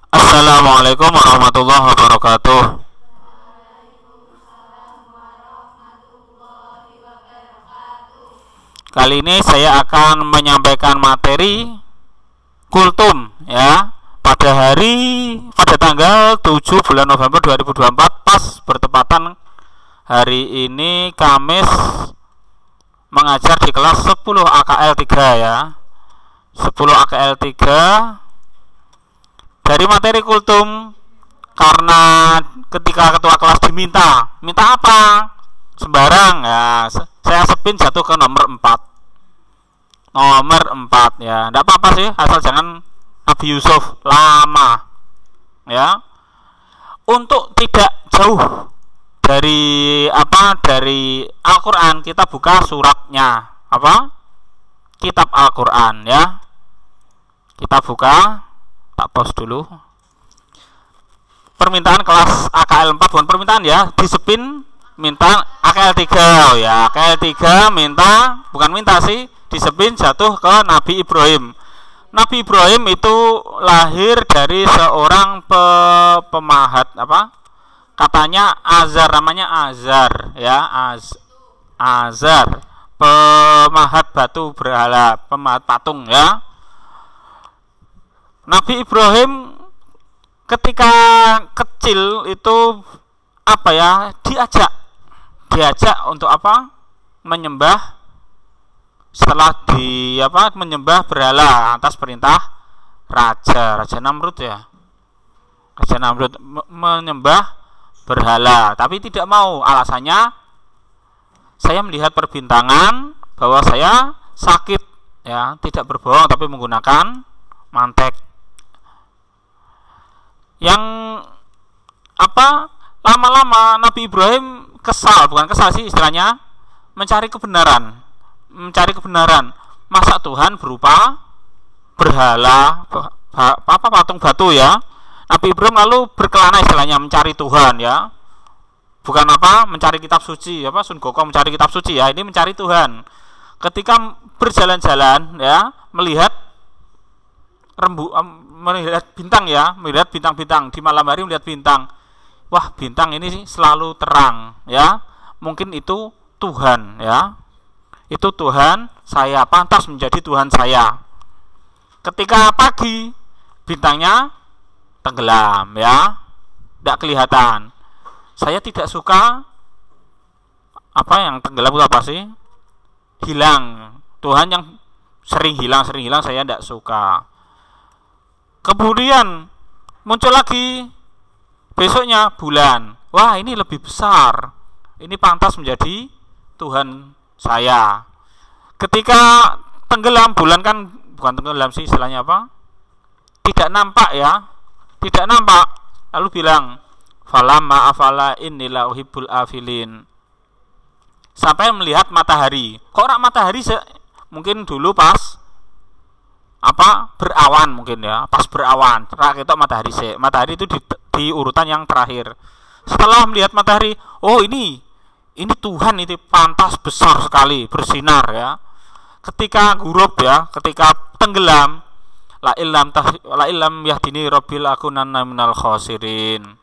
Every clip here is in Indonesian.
Assalamualaikum warahmatullahi wabarakatuh. Kali ini saya akan menyampaikan materi kultum ya, pada tanggal 7 bulan November 2024, pas bertepatan hari ini Kamis, mengajar di kelas 10 AKL 3 ya. 10 AKL 3 dari materi kultum, karena ketika ketua kelas diminta apa sembarang ya, saya spin jatuh ke nomor 4 ya. Enggak apa-apa sih, asal jangan Nabi Yusuf lama ya. Untuk tidak jauh dari Al-Qur'an, kita buka suratnya kitab Al-Qur'an ya. Kita buka, tak pause dulu. Permintaan kelas AKL 4, bukan permintaan ya, disepin minta AKL 3 ya. AKL 3 disepin jatuh ke Nabi Ibrahim. Nabi Ibrahim itu lahir dari seorang pemahat katanya Azar, namanya Azar ya. Azar, pemahat batu berhala, pemahat patung ya. Nabi Ibrahim ketika kecil itu diajak untuk menyembah, setelah menyembah berhala atas perintah Raja Namrud ya. Raja Namrud menyembah berhala, tapi tidak mau. Alasannya, saya melihat perbintangan bahwa saya sakit ya, tidak berbohong tapi menggunakan mantek. Yang lama-lama Nabi Ibrahim bukan kesal sih istilahnya, mencari kebenaran. Masa Tuhan berupa berhala, patung batu ya. Nabi Ibrahim lalu berkelana istilahnya mencari Tuhan ya. Bukan mencari kitab suci, Sun Gokong mencari kitab suci ya, ini mencari Tuhan. Ketika berjalan-jalan ya, melihat bintang ya, melihat bintang-bintang di malam hari, melihat bintang. Wah, bintang ini selalu terang ya. Mungkin itu Tuhan ya. Itu Tuhan saya, pantas menjadi Tuhan saya. Ketika pagi, bintangnya tenggelam ya, tidak kelihatan. Saya tidak suka yang tenggelam itu apa sih? Hilang. Tuhan yang sering hilang saya tidak suka. Kemudian muncul lagi besoknya bulan. Wah, ini lebih besar. Ini pantas menjadi Tuhan saya. Ketika tenggelam, bulan kan bukan tenggelam sih istilahnya tidak nampak ya. Tidak nampak. Lalu bilang, falamma afala innila uhibbul afilin. Sampai melihat matahari. Kok matahari mungkin dulu pas berawan mungkin ya, pas berawan itu matahari itu di urutan yang terakhir. Setelah melihat matahari, oh ini Tuhan, itu pantas besar sekali, bersinar ya. Ketika gurub ya, ketika tenggelam, la illam yahdini rabbil akunanna minal khosirin.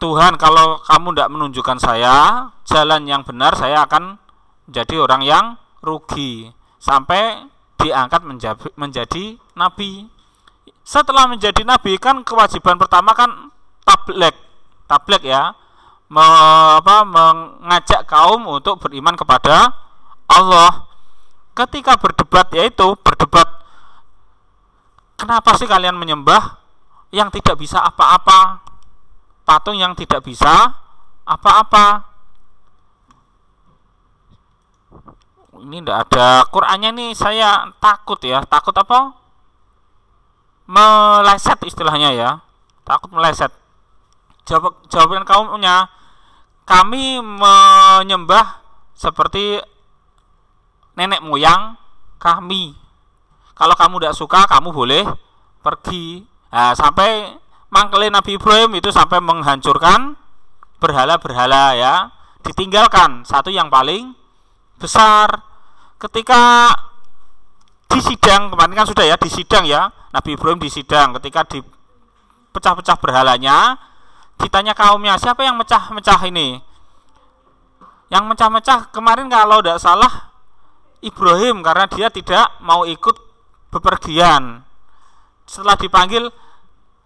Tuhan, kalau kamu tidak menunjukkan saya jalan yang benar, saya akan menjadi orang yang rugi. Sampai diangkat menjadi nabi. Setelah menjadi nabi kan kewajiban pertama kan tabligh ya, mengajak kaum untuk beriman kepada Allah. Ketika berdebat, kenapa sih kalian menyembah yang tidak bisa apa-apa, patung yang tidak bisa apa-apa? Ini tidak ada Qur'annya nih, saya takut meleset istilahnya ya, takut meleset. Jawaban kaumnya, kami menyembah seperti nenek moyang kami. Kalau kamu tidak suka, kamu boleh pergi. Nah, sampai mangkelin Nabi Ibrahim itu sampai menghancurkan berhala-berhala ya, ditinggalkan satu yang paling besar. Ketika di sidang kemarin kan sudah ya, di sidang ya, Nabi Ibrahim di sidang ketika pecah-pecah berhalanya. Ditanya kaumnya, siapa yang mecah-mecah ini? Yang mecah-mecah kemarin kalau tidak salah Ibrahim, karena dia tidak mau ikut bepergian. Setelah dipanggil,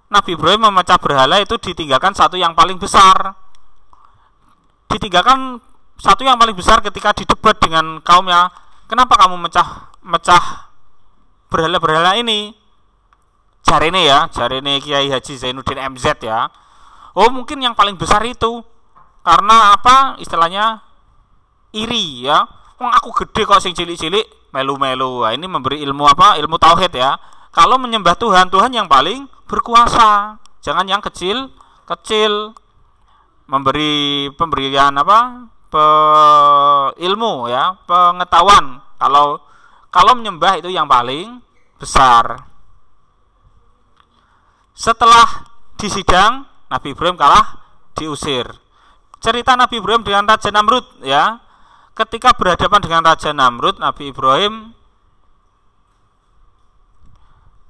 Nabi Ibrahim memecah berhala itu ditinggalkan satu yang paling besar. Ditinggalkan satu yang paling besar ketika didebat dengan kaumnya. Kenapa kamu mecah berhala-berhala ini? Jarene Kiai Haji Zainuddin MZ ya. Oh, mungkin yang paling besar itu karena apa? Istilahnya iri ya. Wong aku gede kok sing cilik-cilik melu-melu. Nah, ini memberi ilmu apa? Ilmu tauhid ya. Kalau menyembah Tuhan, Tuhan yang paling berkuasa. Jangan yang kecil-kecil. Memberi pemberian apa? Ilmu ya, pengetahuan. Kalau menyembah itu yang paling besar. Setelah disidang, Nabi Ibrahim kalah, diusir. Cerita Nabi Ibrahim dengan Raja Namrud ya. Ketika berhadapan dengan Raja Namrud, Nabi Ibrahim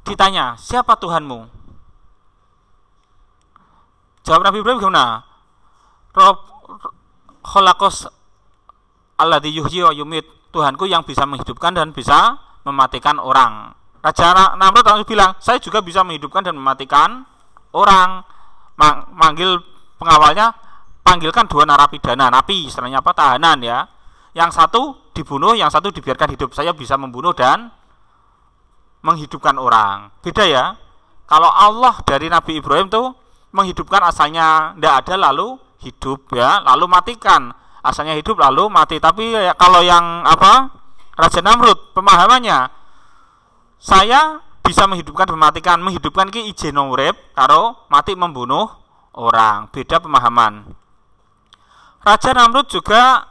ditanya, siapa Tuhanmu? Jawab Nabi Ibrahim gimana? Rob kholakos alladzi yuhyi wa yumit. Tuhanku yang bisa menghidupkan dan bisa mematikan orang. Raja Namrud langsung bilang, saya juga bisa menghidupkan dan mematikan orang. Manggil pengawalnya, panggilkan 2 narapidana, napi, istilahnya apa, tahanan ya. Yang satu dibunuh, yang satu dibiarkan hidup. Saya bisa membunuh dan menghidupkan orang. Beda ya. Kalau Allah dari Nabi Ibrahim tuh menghidupkan asalnya tidak ada lalu hidup ya, lalu matikan. Asalnya hidup lalu mati. Tapi ya, kalau yang apa? Raja Namrud pemahamannya, saya bisa menghidupkan dan mematikan. Menghidupkan ki ijen urip karo mati membunuh orang. Beda pemahaman. Raja Namrud juga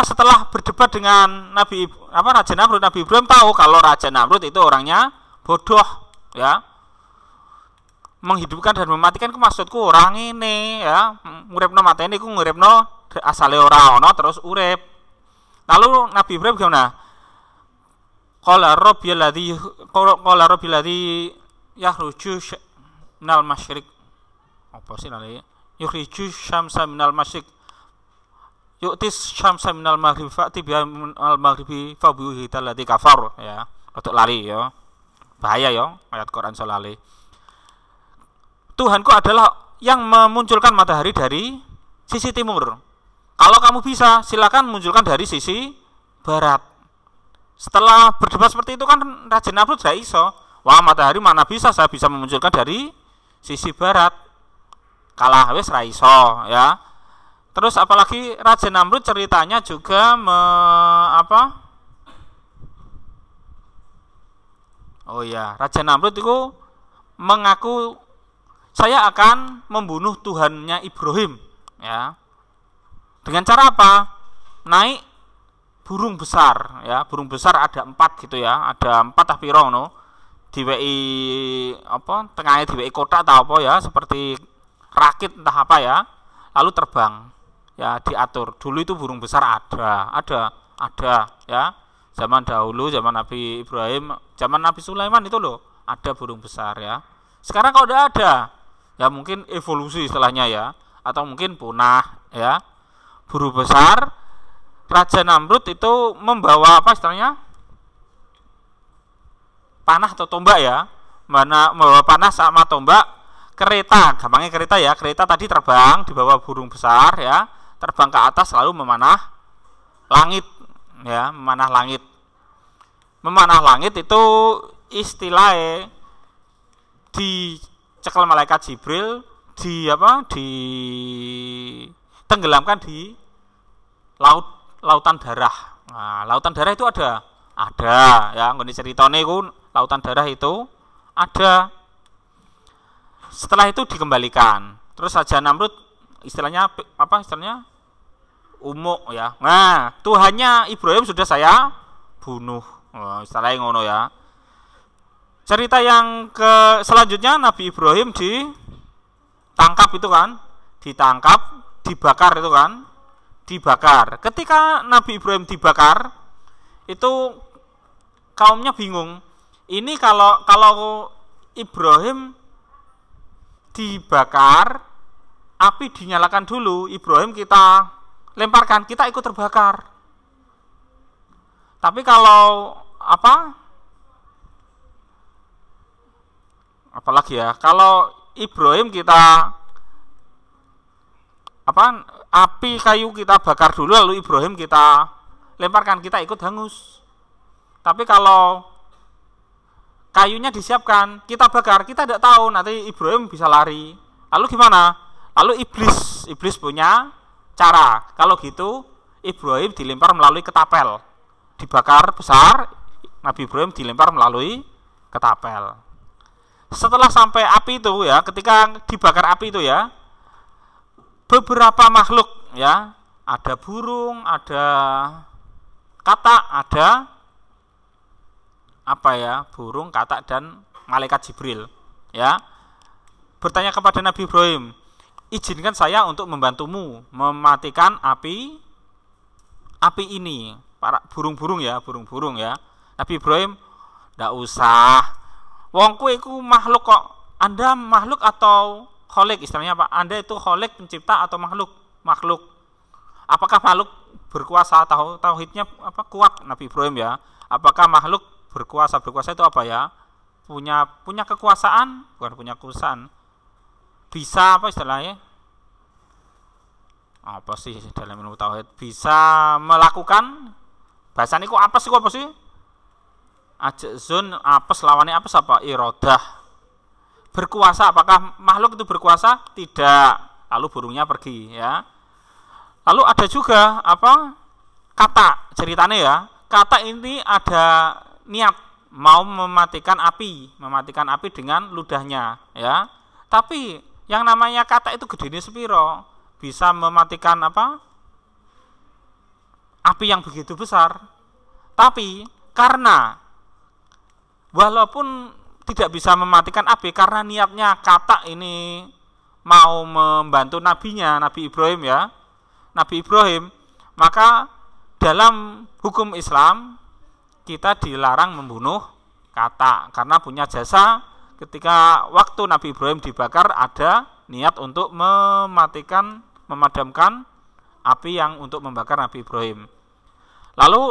setelah berdebat dengan Raja Namrud, Nabi Ibrahim tahu kalau Raja Namrud itu orangnya bodoh ya. Menghidupkan dan mematikan ku maksudku orang ini ya, nguripno mateni ku nguripno asale ora ono terus urip. Lalu Nabi Ibrahim gimana? Qala rabbil ladzi yakhruju minal masyriq. Apa sih nale? Yukhriju syamsa minal masyriq. Yu'tis syamsa minal maghrib fa'ti bi'al maghribi fabuhi talladzi kafar ya. Untuk lari ya. Bahaya ya ayat Quran solali. Tuhanku adalah yang memunculkan matahari dari sisi timur. Kalau kamu bisa, silakan munculkan dari sisi barat. Setelah berdebat seperti itu kan Raja Namrud tidak iso. Wah, matahari mana bisa, saya bisa memunculkan dari sisi barat. Kalah wis ra iso ya. Terus apalagi Raja Namrud ceritanya juga Raja Namrud itu mengaku saya akan membunuh Tuhannya Ibrahim ya. Dengan cara apa? Naik burung besar ya. Burung besar ada 4 gitu ya. Ada 4 tah piro ngono. Diweki tengahnya diweki kotak atau apa ya, seperti rakit entah apa ya. Lalu terbang. Ya, diatur. Dulu itu burung besar ada ya. Zaman dahulu, zaman Nabi Ibrahim, zaman Nabi Sulaiman itu loh, ada burung besar ya. Sekarang kalau udah ada, ya mungkin evolusi istilahnya ya, atau mungkin punah ya. Burung besar, Raja Namrud itu membawa apa istilahnya? Panah atau tombak ya. Membawa panah sama tombak, kereta, gampangnya kereta ya. Kereta tadi terbang di bawah burung besar ya, terbang ke atas lalu memanah langit ya, memanah langit. Memanah langit itu istilahnya dicekel malaikat Jibril, tenggelamkan di lautan darah. Nah, lautan darah itu ada ya, nggone ceritane iku lautan darah itu ada. Setelah itu dikembalikan. Terus Raja Namrud istilahnya umuk ya. Nah, Tuhannya Ibrahim sudah saya bunuh. Istilahnya ngono ya. Cerita yang selanjutnya Nabi Ibrahim ditangkap itu kan, dibakar itu kan, dibakar. Ketika Nabi Ibrahim dibakar, itu kaumnya bingung. Ini kalau Ibrahim dibakar, api dinyalakan dulu, Ibrahim kita lemparkan, kita ikut terbakar. Tapi kalau apalagi ya, kalau Ibrahim kita api kayu kita bakar dulu lalu Ibrahim kita lemparkan, kita ikut hangus. Tapi kalau kayunya disiapkan, kita bakar, kita tidak tahu nanti Ibrahim bisa lari. Lalu gimana? Lalu iblis punya cara. Kalau gitu Ibrahim dilempar melalui ketapel, dibakar besar, Nabi Ibrahim dilempar melalui ketapel. Setelah sampai api itu ya, ketika dibakar api itu ya, beberapa makhluk ya, ada burung, ada katak, ada burung, katak, dan malaikat Jibril ya, bertanya kepada Nabi Ibrahim, izinkan saya untuk membantumu mematikan api ini, para burung-burung ya. Nabi Ibrahim, ndak usah, wong kowe iku makhluk kok. Anda makhluk atau kholik, istilahnya apa? Anda itu kholik, pencipta, atau makhluk? Apakah makhluk berkuasa? Tauhidnya kuat Nabi Ibrahim ya. Apakah makhluk berkuasa itu apa ya? Punya kekuasaan, bukan punya kekuasaan. Bisa istilahnya? Apa sih dalam ilmu tauhid? Bisa melakukan, bahasa ini apa sih? Ajzun, apes, lawannya apes apa? Irodah. Berkuasa, apakah makhluk itu berkuasa? Tidak. Lalu burungnya pergi ya. Lalu ada juga kata, ceritanya ya. Kata ini ada niat mau mematikan api dengan ludahnya ya. Tapi yang namanya kata itu gedene sepiro? Bisa mematikan api yang begitu besar. Tapi karena walaupun tidak bisa mematikan api, karena niatnya kata ini mau membantu nabinya, Nabi Ibrahim ya, maka dalam hukum Islam kita dilarang membunuh kata, karena punya jasa ketika waktu Nabi Ibrahim dibakar ada niat untuk memadamkan api yang untuk membakar Nabi Ibrahim. Lalu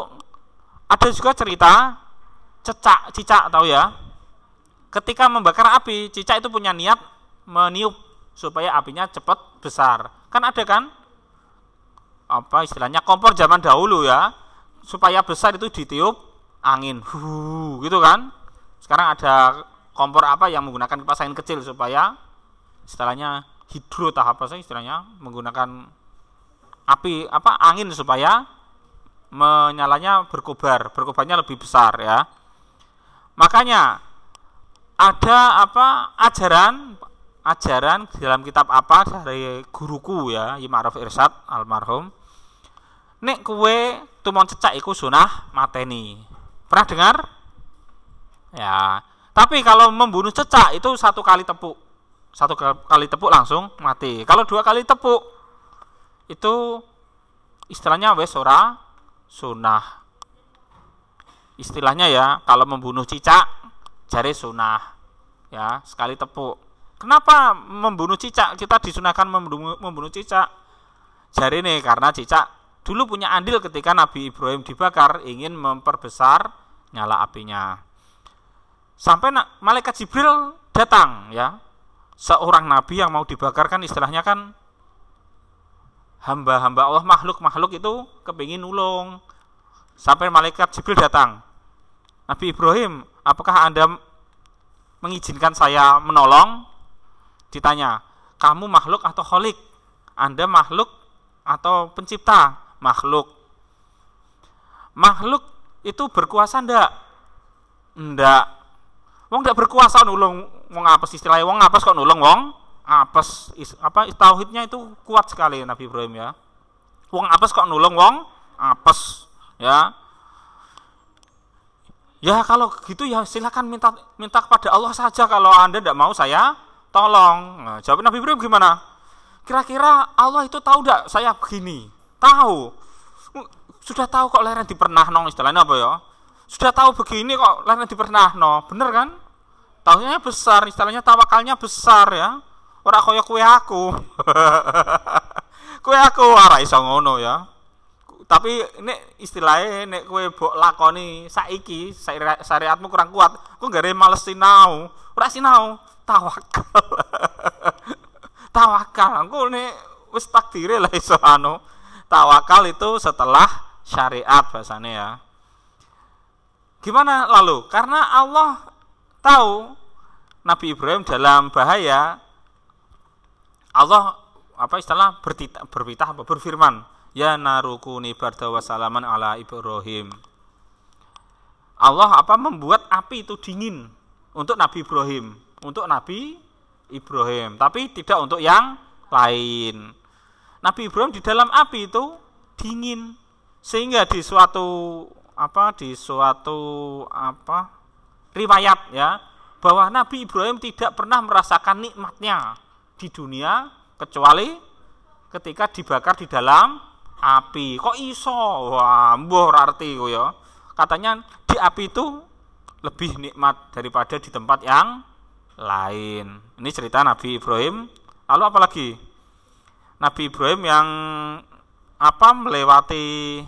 ada juga cerita cicak, tahu ya? Ketika membakar api, cicak itu punya niat meniup supaya apinya cepat besar. Kan ada kan? Istilahnya kompor zaman dahulu ya, supaya besar itu ditiup angin, gitu kan? Sekarang ada kompor yang menggunakan kipas angin kecil supaya istilahnya hidro istilahnya menggunakan api angin supaya menyalanya berkobarnya lebih besar ya. Makanya ada ajaran dalam kitab dari guruku ya, Imam Irsyad almarhum, nek kue tumon cecak iku sunah mateni. Pernah dengar? Ya. Tapi kalau membunuh cecak itu satu kali tepuk langsung mati. Kalau 2 kali tepuk itu istilahnya wes ora sunah. Istilahnya ya, kalau membunuh cicak jari sunah ya, sekali tepuk. Kenapa membunuh cicak? Kita disunahkan membunuh cicak. Jari nih karena cicak dulu punya andil ketika Nabi Ibrahim dibakar, ingin memperbesar nyala apinya. Sampai malaikat Jibril datang ya. Seorang nabi yang mau dibakar kan istilahnya kan hamba-hamba Allah, makhluk itu kepingin nulung. Sampai malaikat Jibril datang. Nabi Ibrahim, apakah Anda mengizinkan saya menolong? Ditanya, kamu makhluk atau kholik? Anda makhluk atau pencipta? Makhluk. Makhluk itu berkuasa ndak? Ndak. Wong ndak berkuasa nulung wong apes, istilahnya wong apes kok nulung wong apes. Tauhidnya itu kuat sekali Nabi Ibrahim ya. Wong apes kok nulung wong apes ya. Ya kalau gitu ya silakan minta kepada Allah saja, kalau Anda tidak mau saya tolong. Nah, jawab Nabi Ibrahim gimana? Kira-kira Allah itu tahu tidak saya begini? Tahu. Sudah tahu kok leren dipernahno, istilahnya apa ya? Sudah tahu begini kok leren dipernahno, bener kan? Tauhidnya besar, istilahnya tawakalnya besar ya. ora kaya kowe aku. Kowe aku ora iso ngono ya. Tapi nek istilahnya nek kowe mbok lakoni saiki syariatmu kurang kuat, kok gare males sinau. Ora sinau, tawakal. Tawakal. Engko nek wis takdire lah iso anu. Tawakal itu setelah syariat bahasane ya. Gimana lalu? Karena Allah tahu Nabi Ibrahim dalam bahaya, Allah berfirman, ya narukuni barda wa salaman ala Ibrahim. Allah membuat api itu dingin untuk Nabi Ibrahim, tapi tidak untuk yang lain. Nabi Ibrahim di dalam api itu dingin, sehingga di suatu riwayat ya, bahwa Nabi Ibrahim tidak pernah merasakan nikmatnya di dunia kecuali ketika dibakar di dalam api. Kok iso? Wah, mbuh arti ku ya. Katanya di api itu lebih nikmat daripada di tempat yang lain. Ini cerita Nabi Ibrahim. Lalu apalagi? Nabi Ibrahim yang melewati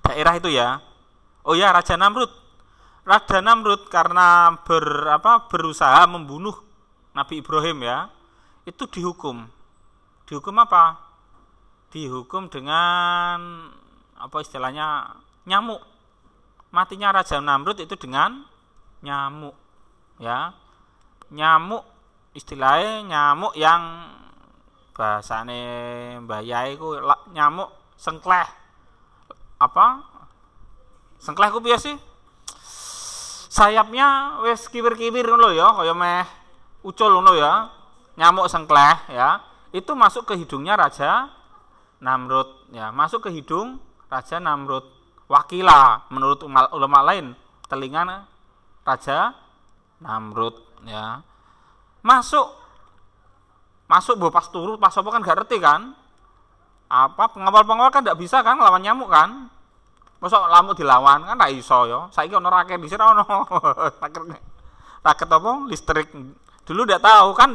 daerah itu ya. Oh ya, Raja Namrud. Raja Namrud karena berusaha membunuh Nabi Ibrahim ya. Itu dihukum. Dihukum apa? Dihukum dengan istilahnya nyamuk. Matinya Raja Namrud itu dengan nyamuk ya. Nyamuk istilahnya nyamuk yang bahasane Mbah Yai ku nyamuk sengkleh. Sengkleh ku piye sih? Sayapnya wis kiwir-kiwir ngono ya, kaya meh ucul ngono ya. Nyamuk sengkleh ya. Itu masuk ke hidungnya Raja Namrud ya, masuk ke hidung Raja Namrud. Wakila menurut ulama lain telinga Raja Namrud ya. Masuk pas turu pas apa kan gak ngerti kan. Pengawal-pengawal kan gak bisa kan lawan nyamuk kan. Masa lamuk dilawan kan gak iso ya. Saiki ono raket dhisik ono. Raket apa? Listrik. Dulu ndak tahu kan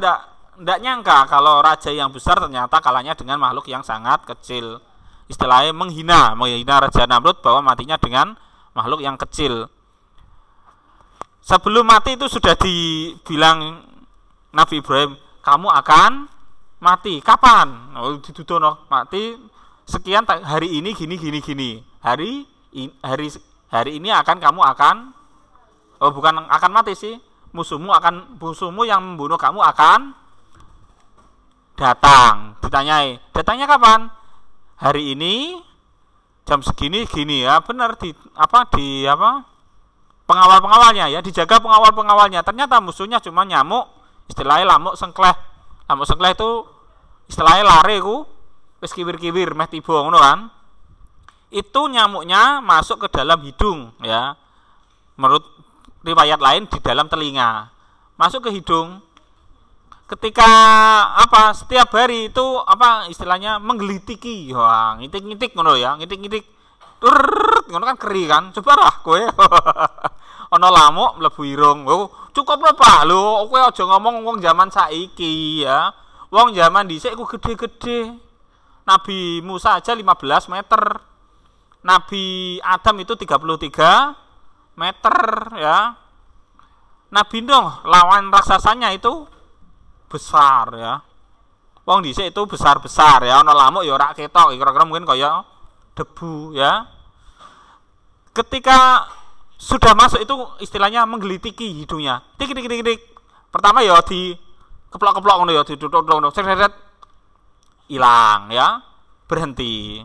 ndak nyangka kalau raja yang besar ternyata kalahnya dengan makhluk yang sangat kecil. Istilahnya menghina Raja Namrud bahwa matinya dengan makhluk yang kecil. Sebelum mati itu sudah dibilang Nabi Ibrahim, kamu akan mati. Kapan? Oh, dituduhno mati sekian hari ini gini. Hari ini kamu akan bukan akan mati sih. Musuhmu yang membunuh kamu akan datang. Datangnya kapan? Hari ini jam segini gini ya. Benar pengawal-pengawalnya ya, dijaga pengawal-pengawalnya. Ternyata musuhnya cuma nyamuk, istilahnya lamuk sengkleh. Lamuk sengkleh itu istilahnya lare ku wis kiwir-kiwir meh tiba ngono kan. Itu nyamuknya masuk ke dalam hidung ya. Menurut riwayat lain di dalam telinga. Masuk ke hidung. Ketika setiap hari itu istilahnya menggelitiki. Wah, ngitik-ngitik ngono ya, ngitik-ngitik. Ngono kan keri kan. Coba lah kowe. Ana lamuk mlebu irung. Oh, cukup lho Pak. Lho, kowe aja ngomong wong zaman saiki ya. Wong zaman dhisik ku gede-gede. Nabi Musa aja 15 meter. Nabi Adam itu 33 meter ya. Nabi Nuh lawan raksasanya itu besar ya. Wong dhisik itu besar-besar ya. Ana lamuk ya ora ketok, kira-kira mungkin kaya debu ya. Ketika sudah masuk itu istilahnya menggelitiki hidungnya. Tik. Pertama ya di keplok-keplok ngono ya, ditutuk-tutuk, seret hilang ya, berhenti.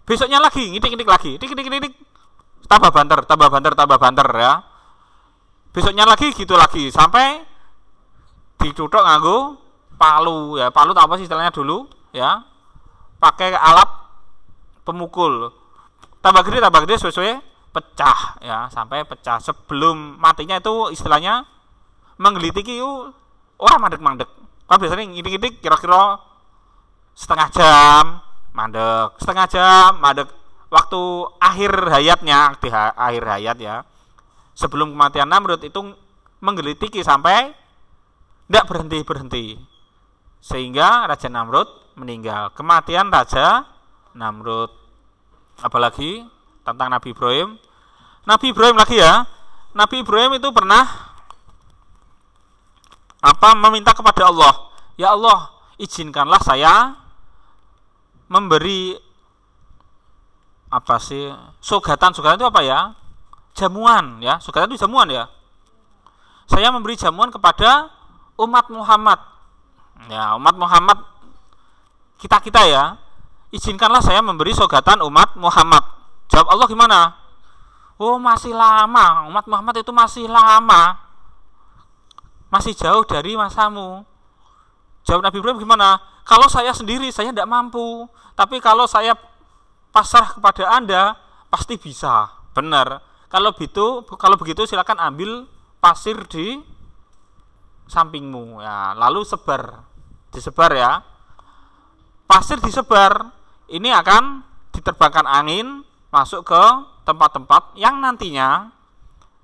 Besoknya lagi ngitik-ngitik lagi, tik, tambah banter ya. Besoknya lagi gitu lagi sampai ditutuk nganggo palu ya. Palu apa sih istilahnya dulu ya? Pakai alat pemukul. Tambah gede sesuai pecah ya, sampai pecah. Sebelum matinya itu istilahnya menggelitiki orang mandek-mandek. Kan biasanya ngitik-ngitik kira-kira setengah jam mandek, waktu akhir hayatnya, di akhir hayat ya. Sebelum kematian Namrud itu menggelitiki sampai Tidak berhenti-berhenti. Sehingga Raja Namrud meninggal. Kematian Raja Namrud. Apalagi tentang Nabi Ibrahim. Nabi Ibrahim lagi ya. Nabi Ibrahim itu pernah meminta kepada Allah, ya Allah, izinkanlah saya memberi sugatan itu apa ya? Jamuan ya. Sugatan itu jamuan ya. Saya memberi jamuan kepada umat Muhammad. Ya, umat Muhammad kita ya. Izinkanlah saya memberi sugatan umat Muhammad. Jawab Allah gimana? Oh, masih lama. Umat Muhammad itu masih lama. Masih jauh dari masamu. Jawab Nabi Ibrahim gimana? Kalau saya sendiri saya tidak mampu. Tapi kalau saya pasrah kepada Anda, pasti bisa. Benar. Kalau begitu silakan ambil pasir di sampingmu ya, lalu disebar ya. Pasir disebar, ini akan diterbangkan angin masuk ke tempat-tempat yang nantinya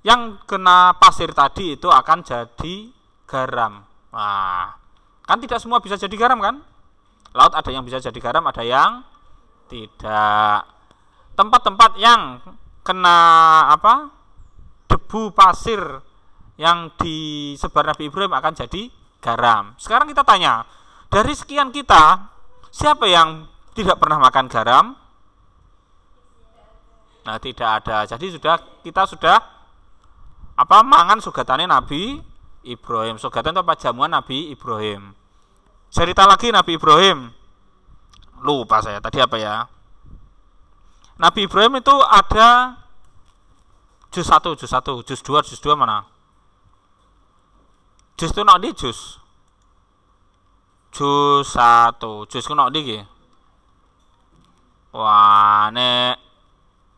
yang kena pasir tadi itu akan jadi garam. Nah, kan tidak semua bisa jadi garam kan? Laut ada yang bisa jadi garam, ada yang tidak. Tempat-tempat yang kena debu pasir yang disebar Nabi Ibrahim akan jadi garam. Sekarang kita tanya, dari sekian kita, siapa yang tidak pernah makan garam? Nah, tidak ada. Jadi kita sudah mangan sugatane Nabi Ibrahim. Sugatan itu jamuan Nabi Ibrahim. Cerita lagi Nabi Ibrahim. Lupa saya tadi apa ya? Nabi Ibrahim itu ada juz 1, juz 2 mana? Juz itu nak di juz 1, juz ku nak di. Wah, nek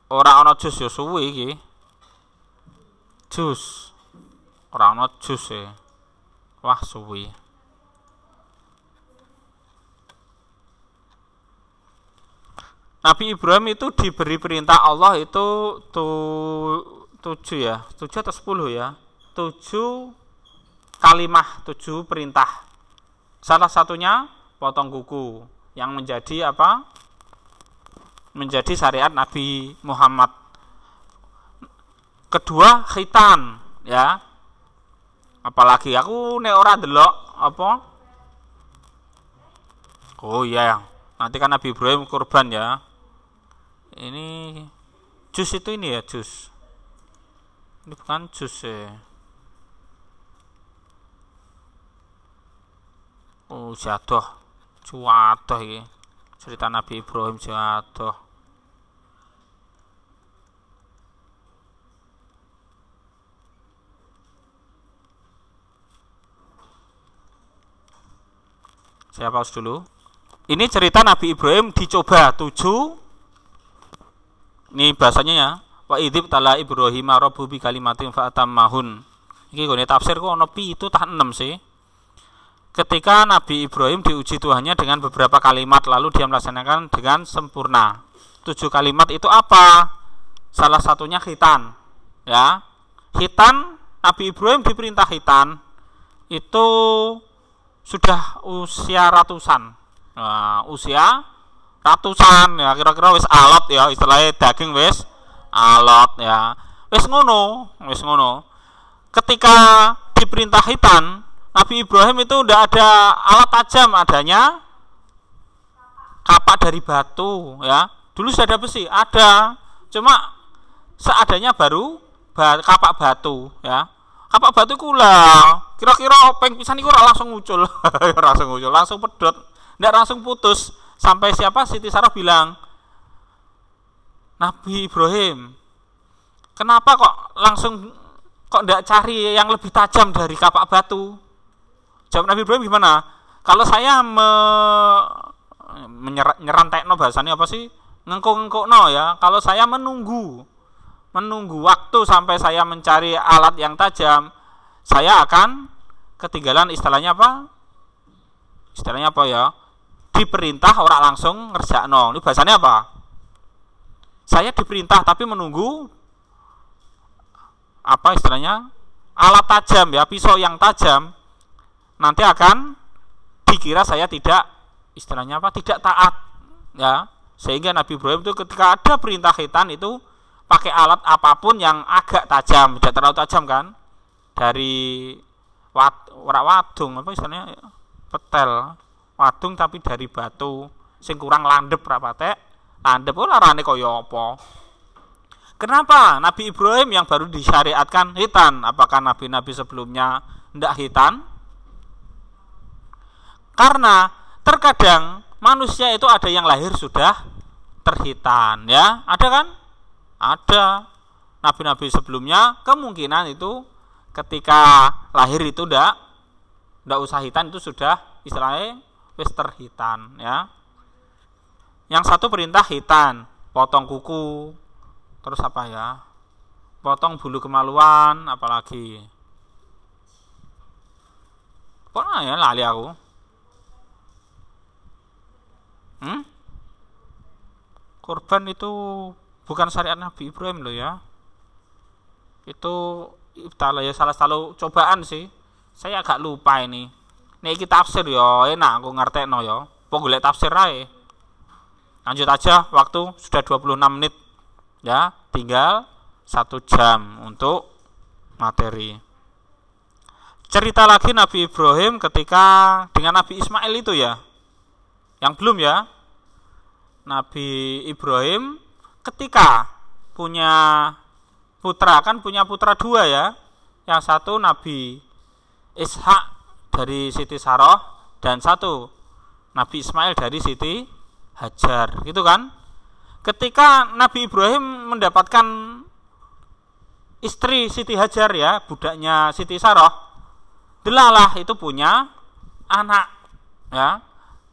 ora ana jus ya suwi iki. Jus. Ora ana jus e. Wah, suwi. Nabi Ibrahim itu diberi perintah Allah itu 7 ya. 7 atau 10 ya. 7 kalimah, 7 perintah. Salah satunya potong kuku yang menjadi menjadi syariat Nabi Muhammad. Kedua, khitan ya. Apalagi aku nek ora ndelok oh iya, nanti kan Nabi Ibrahim kurban ya. Ini jus itu ini ya, jus. Ini bukan jus ya. Oh, jatuh. Cuatoh iki. Cerita Nabi Ibrahim jatuh. Saya pause dulu. Ini cerita Nabi Ibrahim dicoba 7. Ini bahasanya ya. Wa idzib tala Ibrahim rabbu bi kalimatin fa atammahun. Iki gone tafsir kok ono 7 tah 6 sih. Ketika Nabi Ibrahim diuji Tuhannya dengan beberapa kalimat, lalu dia melaksanakan dengan sempurna. 7 kalimat itu apa? Salah satunya khitan ya. Khitan, Nabi Ibrahim diperintah khitan itu sudah usia ratusan. Nah, usia ratusan ya, kira-kira wis alot ya, istilahnya daging wis alot ya. Wis ngono. Ketika diperintah khitan, Nabi Ibrahim itu tidak ada alat tajam, adanya kapak dari batu ya. Dulu sudah ada besi, ada, cuma seadanya baru kapak batu ya. Kapak batu kula kira-kira peng pisan iku langsung muncul. langsung pedot, tidak langsung putus. Sampai Siti Sarah bilang, Nabi Ibrahim, kenapa kok tidak cari yang lebih tajam dari kapak batu? Jawab Nabi Ibrahim gimana? Kalau saya nyerantekno bahasanya apa sih? Ngengkok-ngengkokno ya. Kalau saya menunggu waktu sampai saya mencari alat yang tajam, saya akan ketinggalan istilahnya apa ya? Diperintah orang langsung ngerjakno. Ini bahasanya apa? Saya diperintah tapi menunggu istilahnya? Alat tajam ya, pisau yang tajam. nanti akan dikira saya tidak, istilahnya apa, tidak taat, ya. Sehingga Nabi Ibrahim itu ketika ada perintah khitan itu pakai alat apapun yang agak tajam, tidak terlalu tajam kan, dari wadung apa istilahnya, petel wadung tapi dari batu sing kurang landep rapate landep larane kaya apa. Kenapa Nabi Ibrahim yang baru disyariatkan khitan? Apakah nabi-nabi sebelumnya tidak khitan? Karena terkadang manusia itu ada yang lahir sudah terhitan, ya. Ada kan? Ada. Nabi-nabi sebelumnya kemungkinan itu ketika lahir itu ndak usah hitan, itu sudah istilahnya wis terhitan, ya. Yang satu perintah hitan, potong kuku, terus apa ya? Potong bulu kemaluan, apalagi. Kok ya lali aku. Kurban itu bukan syariat Nabi Ibrahim loh, ya. Itu ibtalah ya, salah satu cobaan sih. Saya agak lupa ini. Nek iki tafsir ya enak aku ngertekno ya. Apa golek tafsir ae. Lanjut aja, waktu sudah 26 menit. Ya, tinggal 1 jam untuk materi. Cerita lagi Nabi Ibrahim ketika dengan Nabi Ismail itu ya. Yang belum ya. Nabi Ibrahim ketika punya putra, kan punya putra 2 ya. Yang satu Nabi Ishak dari Siti Saroh, dan satu Nabi Ismail dari Siti Hajar, gitu kan? Ketika Nabi Ibrahim mendapatkan istri Siti Hajar ya, budaknya Siti Saroh, delalah itu punya anak, ya.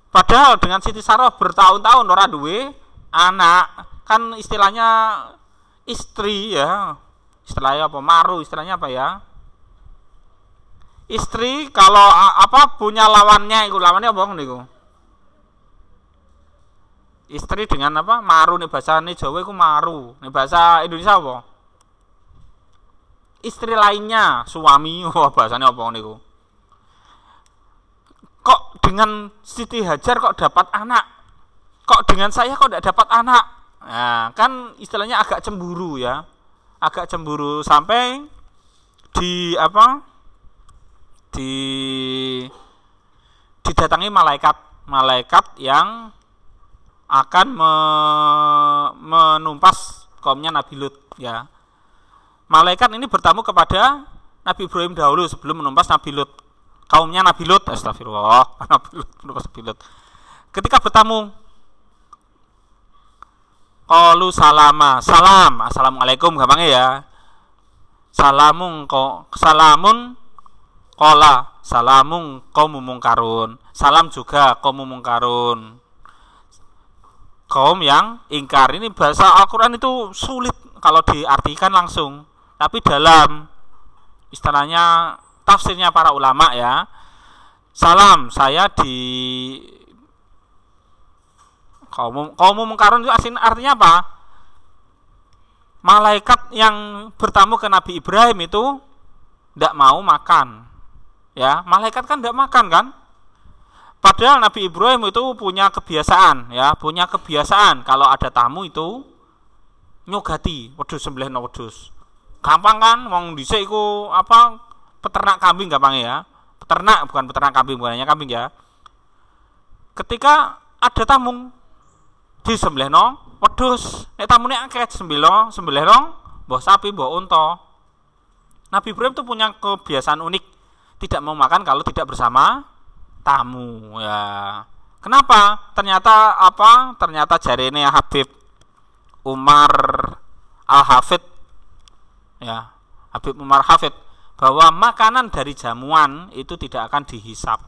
Padahal dengan Siti Saroh bertahun-tahun ora duwe anak, kan istilahnya istri ya. Istilahnya apa? Maru, istilahnya apa ya? Istri kalau apa punya lawannya, itu lawannya apa niku? Istri dengan apa? Maru nih bahasa nih Jawa iku maru. Nih bahasa Indonesia apa? Istri lainnya, suami. Wah, bahasanya apa niku? Kok dengan Siti Hajar kok dapat anak? Kok dengan saya kok tidak dapat anak? Nah, kan istilahnya agak cemburu ya. Agak cemburu sampai di apa? Didatangi malaikat yang akan menumpas kaumnya Nabi Lut ya. Malaikat ini bertamu kepada Nabi Ibrahim dahulu sebelum menumpas Nabi Lut. Kaumnya Nabi Lut, astagfirullah, Nabi Lut. Ketika bertamu, qalu salama, salam, assalamualaikum gampangnya ya. Salamun qala salamun qaumum mungkarun. Salam juga qaumum mungkarun. Kaum yang ingkar. Ini bahasa Al-Qur'an itu sulit kalau diartikan langsung. Tapi dalam istilahnya tafsirnya para ulama ya. Salam, saya di kaum mungkarun itu artinya apa? Malaikat yang bertamu ke Nabi Ibrahim itu tidak mau makan. Ya, malaikat kan tidak makan kan? Padahal Nabi Ibrahim itu punya kebiasaan, ya, punya kebiasaan kalau ada tamu itu nyogati wedhus, sembelih wedhus. Gampang kan? Wong dhisik iku apa? Peternak kambing gampang ya. Peternak, bukan peternak kambing, bukan hanya kambing ya. Ketika ada tamu disembelihno wedhus, nek tamune akeh sembelihno mbah sapi, mbah unta. Nabi Ibrahim itu punya kebiasaan unik, tidak mau makan kalau tidak bersama tamu ya. Kenapa? Ternyata jarene Habib Umar Al-Hafid ya, Habib Umar Hafid, bahwa makanan dari jamuan itu tidak akan dihisap.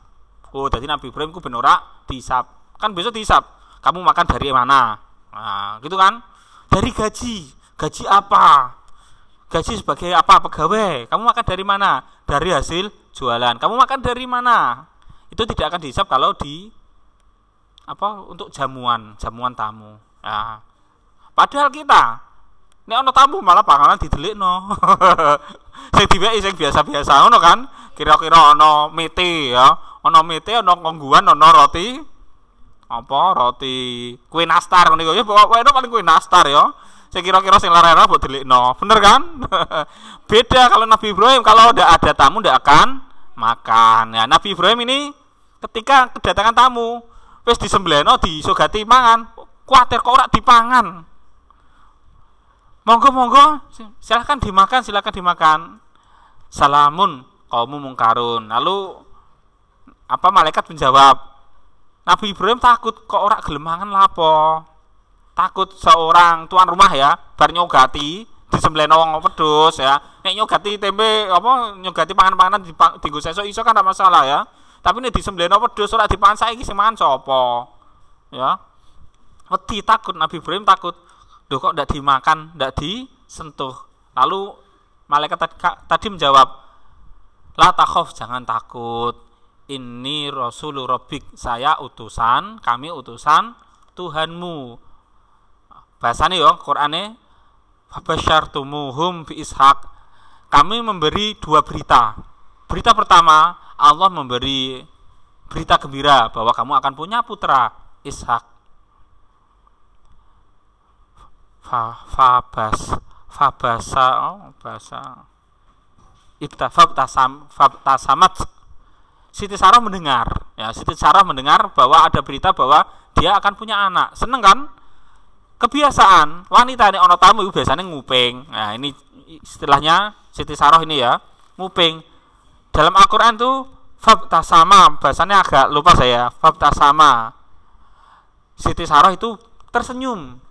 Oh, jadi Nabi Ibrahim ku ben ora dihisap. Kan besok dihisap. Kamu makan dari mana? Nah, gitu kan? Dari gaji. Gaji apa? Gaji sebagai apa? Pegawai. Kamu makan dari mana? Dari hasil jualan. Kamu makan dari mana? Itu tidak akan dihisap kalau untuk jamuan tamu. Ya. Padahal kita Nek ana tamu malah panganan didelikno. Sing diweki sing biasa-biasa ngono kan. Kira-kira ana mete ya, ana mete, ana kongguan, ana roti apa roti kue nastar niku ya pokoke paling kue nastar ya. Sing kira-kira sing lara-lara mbok delikno. Bener kan? Beda kalau Nabi Ibrahim, kalau udah ada tamu ndak akan makan. Ya, Nabi Ibrahim ini ketika kedatangan tamu wis disembelihno disogati mangan, kuwatir kok ora dipangan. Monggo silakan dimakan. Salamun kaum mungkarun. Lalu apa malaikat menjawab, Nabi Ibrahim takut kok ora gelem mangan lapo. Takut seorang tuan rumah ya, bar nyogati disembelihno wong wedhus ya. Nek nyogati tempe apa nyogati pangan-panganan dienggo sesuk iso kan tidak masalah ya. Tapi nek disembelihno wedhus ora dipangan saiki sing mangan sapa? Ya. Wedi takut Nabi Ibrahim takut. Loh kok ndak dimakan, ndak disentuh. Lalu malaikat tadi menjawab, la takhaf, jangan takut. Inni rasulur rabbik, kami utusan Tuhanmu. Bahasane yo Qur'ane fabasyartumuhum bi Ishaq. Kami memberi dua berita. Berita pertama, Allah memberi berita gembira bahwa kamu akan punya putra Ishak. Fabtasamat. Siti Sarah mendengar ya, Siti Sarah mendengar bahwa ada berita bahwa dia akan punya anak. Seneng kan? Kebiasaan wanita ini ono tamu itu biasanya nguping. Nah, ini istilahnya Siti Sarah ini ya, nguping. Dalam Al-Qur'an tuh fabtasama, bahasanya agak lupa saya. Fabtasama. Siti Sarah itu tersenyum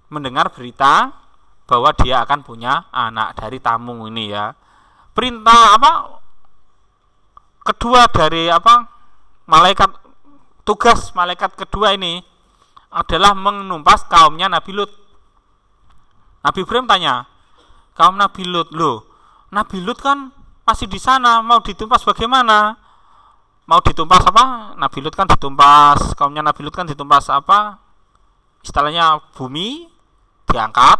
mendengar berita bahwa dia akan punya anak dari tamu ini ya. Perintah apa? Kedua dari apa? Tugas malaikat kedua ini adalah menumpas kaumnya Nabi Lut. Nabi Ibrahim tanya, kaum Nabi Lut, loh, Nabi Lut kan masih di sana, mau ditumpas bagaimana? Mau ditumpas apa? Nabi Lut kan ditumpas, kaumnya Nabi Lut kan ditumpas apa? Istilahnya bumi diangkat,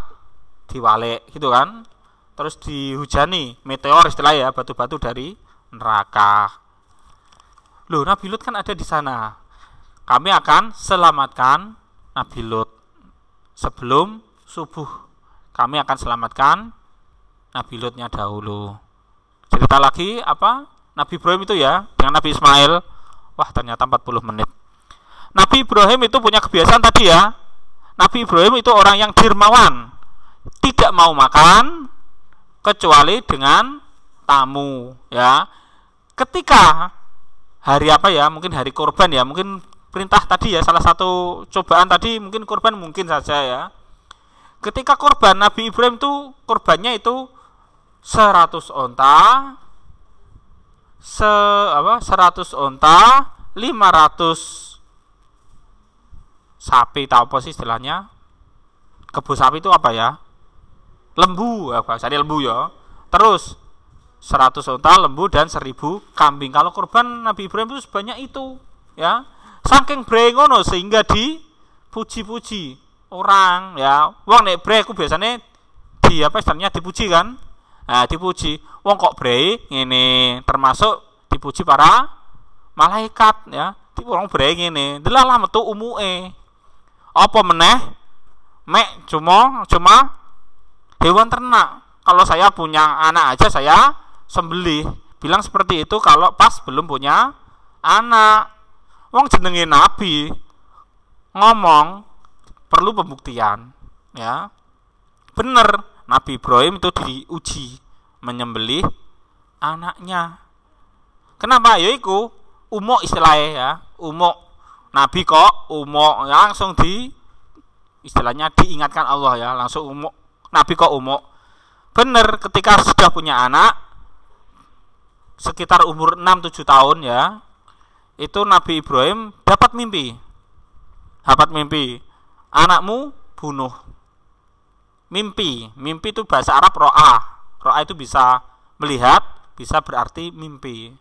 diwalek gitu kan, terus dihujani meteor istilahnya ya, batu-batu dari neraka. Loh, Nabi Lut kan ada di sana. Kami akan selamatkan Nabi Lut sebelum subuh. Kami akan selamatkan Nabi Lutnya dahulu. Cerita lagi apa? Nabi Ibrahim itu ya dengan Nabi Ismail. Wah, ternyata 40 menit. Nabi Ibrahim itu punya kebiasaan tadi ya. Nabi Ibrahim itu orang yang dermawan, tidak mau makan kecuali dengan tamu ya. Ketika hari apa ya, mungkin hari kurban ya, mungkin perintah tadi ya, salah satu cobaan tadi mungkin kurban mungkin saja ya. Ketika kurban Nabi Ibrahim itu kurbannya itu 100 onta, 100 onta, 500 sapi, tahu apa sih istilahnya? Kebo sapi itu apa ya? Lembu, bahasanya lembu ya. Terus 100 onta, lembu dan 1000 kambing. Kalau kurban Nabi Ibrahim itu sebanyak itu, ya. Saking brengono sehingga dipuji-puji orang, ya. Wong nek bre ku biasanya di apa istilahnya dipuji kan? Nah, dipuji. Wong kok bre ngene, termasuk dipuji para malaikat, ya. Wong bre ngene, delalah metu umuke. Apa meneh mek cuma hewan ternak. Kalau saya punya anak aja saya sembelih. Bilang seperti itu kalau pas belum punya anak. Wong jenenge Nabi ngomong perlu pembuktian ya. Bener, Nabi Ibrahim itu diuji menyembelih anaknya. Kenapa? Yaiku umuk istilahnya ya, umuk. Nabi kok umuk, ya, langsung istilahnya diingatkan Allah ya, langsung umuk. Nabi kok umuk. Bener, ketika sudah punya anak sekitar umur 6-7 tahun ya, itu Nabi Ibrahim dapat mimpi. Anakmu bunuh. Mimpi itu bahasa Arab ro'a. Ro'a itu bisa melihat, bisa berarti mimpi.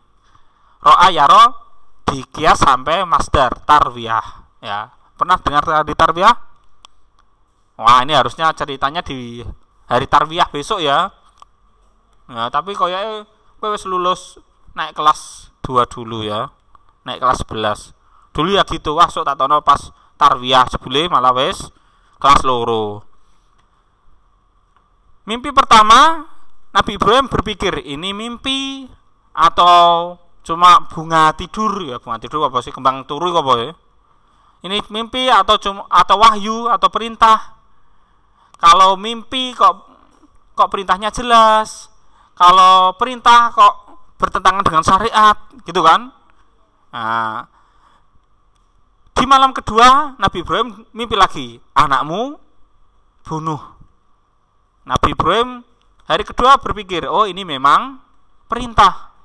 Ro'a yaro dikias sampai masdar tarwiyah ya. Pernah dengar di tarwiyah? Wah, ini harusnya ceritanya di hari tarwiyah besok ya. Nah, tapi koyaknya kowe wis lulus naik kelas 2 dulu ya. Naik kelas 11. Dulu ya gitu, wah sok tak tono pas tarwiyah sebule malah wis kelas loro. Mimpi pertama, Nabi Ibrahim berpikir ini mimpi atau cuma bunga tidur ya, bunga tidur apa sih, kembang turu apa ya? Ini mimpi atau wahyu atau perintah. Kalau mimpi kok perintahnya jelas. Kalau perintah kok bertentangan dengan syariat, gitu kan? Nah, di malam kedua Nabi Ibrahim mimpi lagi, anakmu bunuh. Nabi Ibrahim hari kedua berpikir, oh ini memang perintah.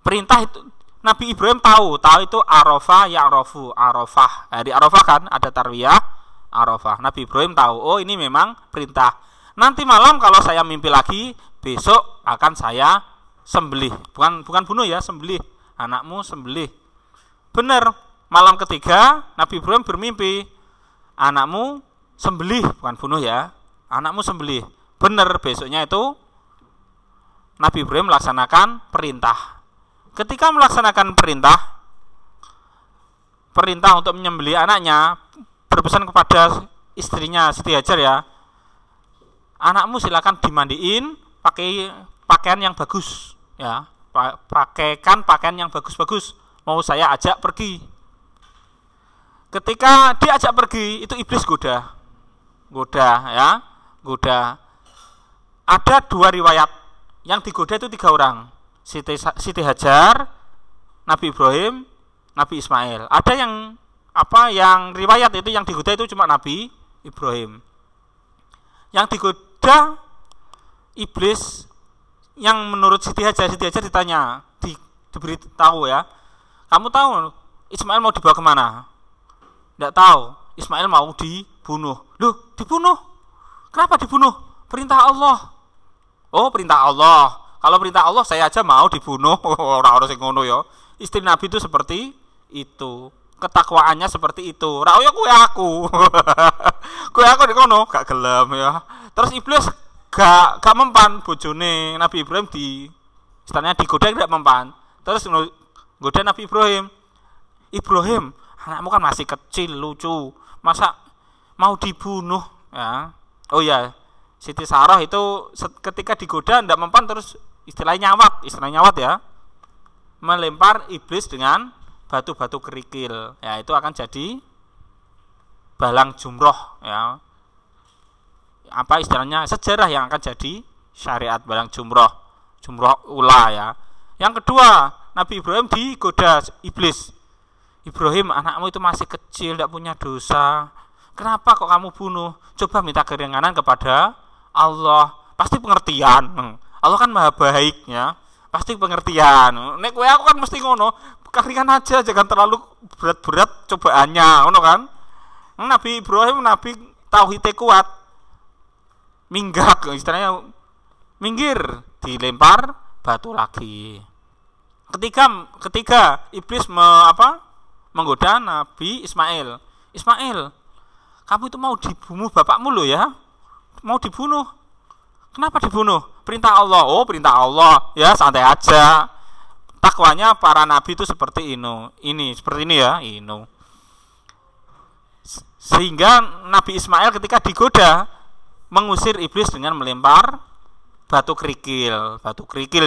Perintah itu Nabi Ibrahim tahu itu Arafah ya'rafu, Arafah. Hari Arafah kan ada tarwiyah Arafah. Nabi Ibrahim tahu, oh ini memang perintah. Nanti malam kalau saya mimpi lagi, besok akan saya sembelih. Bukan bunuh ya, sembelih. Anakmu sembelih. Benar. Malam ketiga Nabi Ibrahim bermimpi, anakmu sembelih, bukan bunuh ya. Anakmu sembelih. Benar, besoknya itu Nabi Ibrahim melaksanakan perintah. Ketika melaksanakan perintah untuk menyembelih anaknya, berpesan kepada istrinya Siti Hajar ya, anakmu silakan dimandiin, pakai pakaian yang bagus ya, pakaikan pakaian yang bagus-bagus, mau saya ajak pergi. Ketika diajak pergi, itu iblis goda ya, goda. Ada 2 riwayat, yang digoda itu 3 orang, Siti Hajar, Nabi Ibrahim, Nabi Ismail. Ada yang riwayat itu yang digoda itu cuma Nabi Ibrahim. Yang digoda iblis, yang menurut Siti Hajar ditanya, diberitahu ya, kamu tahu Ismail mau dibawa kemana? Tidak tahu. Ismail mau dibunuh. Loh, dibunuh? Kenapa dibunuh? Perintah Allah. Oh, perintah Allah. Kalau perintah Allah saya aja mau dibunuh. Orang-orang sing ngono ya. Istri Nabi itu seperti itu. Ketakwaannya seperti itu. Ra yo kowe aku. Kowe aku nek ngono gak gelem ya. Terus iblis gak mempan bojone Nabi Ibrahim istilahnya digoda tidak mempan. Terus goda Nabi Ibrahim. Ibrahim, anakmu kan masih kecil, lucu. Masa mau dibunuh ya? Oh ya, Siti Sarah itu ketika digoda tidak mempan, terus istilahnya nyawat ya. Melempar iblis dengan batu-batu kerikil. Ya, itu akan jadi balang jumroh ya. Apa istilahnya, sejarah yang akan jadi syariat balang jumroh ula ya. Yang kedua, Nabi Ibrahim digoda iblis. Ibrahim, anakmu itu masih kecil, tidak punya dosa. Kenapa kok kamu bunuh? Coba minta keringanan kepada Allah. Pasti pengertian. Allah kan maha baik ya. Pasti pengertian. Nek kowe aku kan mesti ngono, keringan aja, jangan terlalu berat-berat cobaannya, ngono kan? Nabi Ibrahim, Nabi tauhidnya kuat. Minggak, istilahnya minggir, dilempar batu lagi. Ketika iblis menggoda Nabi Ismail. Ismail, kamu itu mau dibunuh bapakmu loh ya. Mau dibunuh. Kenapa dibunuh? Perintah Allah. Oh, perintah Allah. Ya, santai aja. Takwanya para nabi itu seperti seperti ini ya, Sehingga Nabi Ismail ketika digoda mengusir iblis dengan melempar batu kerikil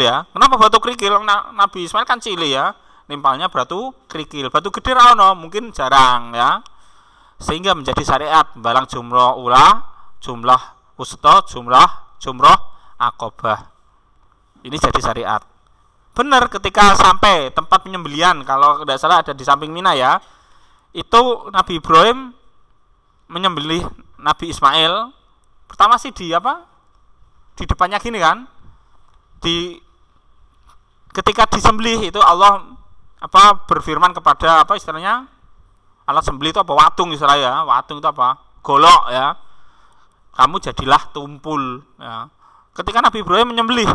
ya. Kenapa batu kerikil? Nabi Ismail kan cilik ya. Nimpalnya batu kerikil. Batu gede ra ono, mungkin jarang ya. Sehingga menjadi syariat balang jumroh ula, jumlah wusta, jumroh akobah. Ini jadi syariat. Benar, ketika sampai tempat penyembelian, kalau tidak salah ada di samping Mina ya, itu Nabi Ibrahim menyembelih Nabi Ismail. Pertama sih di depannya gini kan. Ketika disembelih itu Allah berfirman kepada istilahnya alat sembelih itu watung istilahnya. Watung itu golok ya. Kamu jadilah tumpul ya. Ketika Nabi Ibrahim menyembelih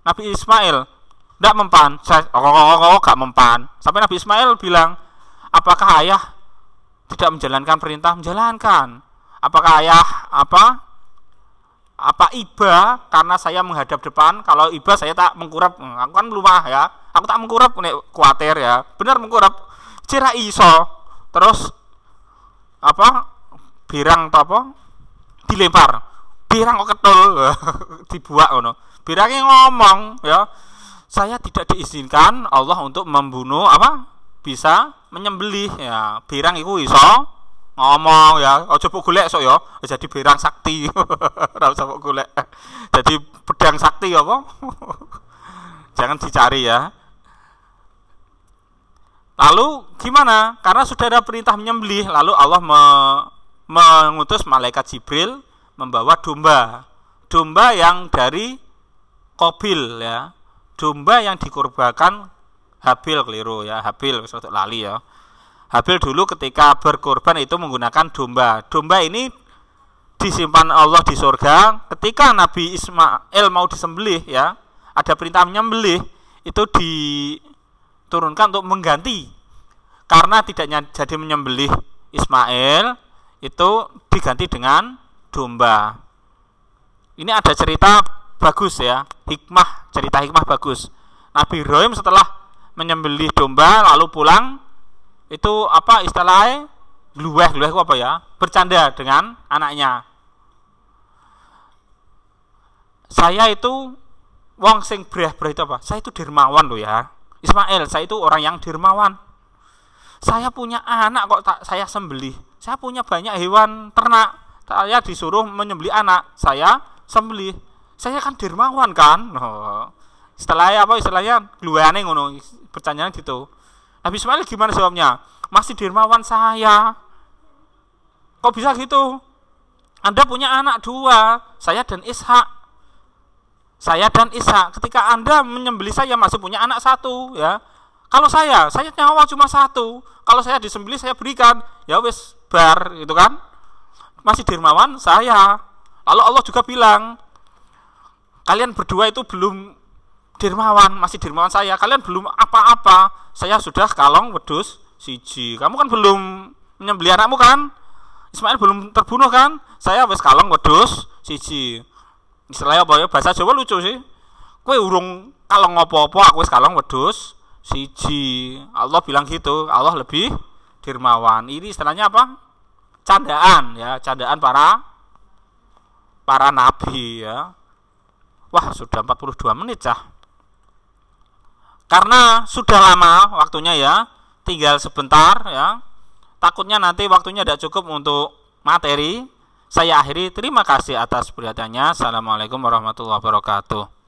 Nabi Ismail, tidak mempan, gak mempan. Sampai Nabi Ismail bilang, apakah ayah tidak menjalankan perintah? Menjalankan. Apakah ayah apa iba karena saya menghadap depan? Kalau iba saya tak mengkurap. Aku kan lumah ya. Aku tak mengkurap nek kuatir ya. Bener mengkurap. Cira iso. Terus birang apa? Dilempar. Birang kok ketul. Dibuak ngono. Birangnya ngomong ya. Saya tidak diizinkan Allah untuk membunuh bisa menyembelih ya. Birang iku iso ngomong ya. Aja mbok golek sok ya. Jadi birang sakti. Ora usah mbok golek. Jadi pedang sakti apa? Jangan dicari ya. Lalu gimana? Karena sudah ada perintah menyembelih, lalu Allah mengutus malaikat Jibril membawa domba yang dari Qabil ya. Domba yang dikorbankan Habil, keliru ya, Habil suatu lali ya. Habil dulu ketika berkorban itu menggunakan domba. Domba ini disimpan Allah di surga. Ketika Nabi Ismail mau disembelih ya, ada perintah menyembelih, itu diturunkan untuk mengganti. Karena tidak jadi menyembelih Ismail, itu diganti dengan domba. Ini ada cerita bagus ya, cerita hikmah bagus. Nabi Ibrahim setelah menyembelih domba lalu pulang, itu istilahnya gluweh itu apa ya? Bercanda dengan anaknya. Saya itu wong sing breh-breh itu apa? Saya itu dermawan loh ya. Ismail, saya itu orang yang dermawan. Saya punya anak kok saya sembelih. Saya punya banyak hewan ternak. Saya disuruh menyembelih anak, saya sembelih. Saya kan dermawan kan. Istilahnya gluwane ngono, bercandaan gitu. Nabi Ismail gimana jawabnya? Masih dermawan saya. Kok bisa gitu? Anda punya anak 2, saya dan Ishak. Ketika Anda menyembelih saya masih punya anak 1 ya. Kalau saya nyawa cuma 1. Kalau saya disembelih saya berikan. Ya wis bar gitu kan. Masih dermawan saya. Lalu Allah juga bilang, kalian berdua itu belum dermawan, masih dermawan saya. Kalian belum apa-apa. Saya sudah kalong wedhus 1. Kamu kan belum menyembelih anakmu kan? Ismail belum terbunuh kan? Saya wis kalong wedhus 1. Istilahnya apa ya? Bahasa Jawa lucu sih. Kowe urung kalong apa-apa, aku wis kalong wedhus 1. Allah bilang gitu. Allah lebih dermawan. Ini istilahnya apa? Candaan ya, candaan para nabi ya. Wah, sudah 42 menit cah. Karena sudah lama waktunya ya, tinggal sebentar ya. Takutnya nanti waktunya tidak cukup untuk materi. Saya akhiri, terima kasih atas perhatiannya. Assalamualaikum warahmatullahi wabarakatuh.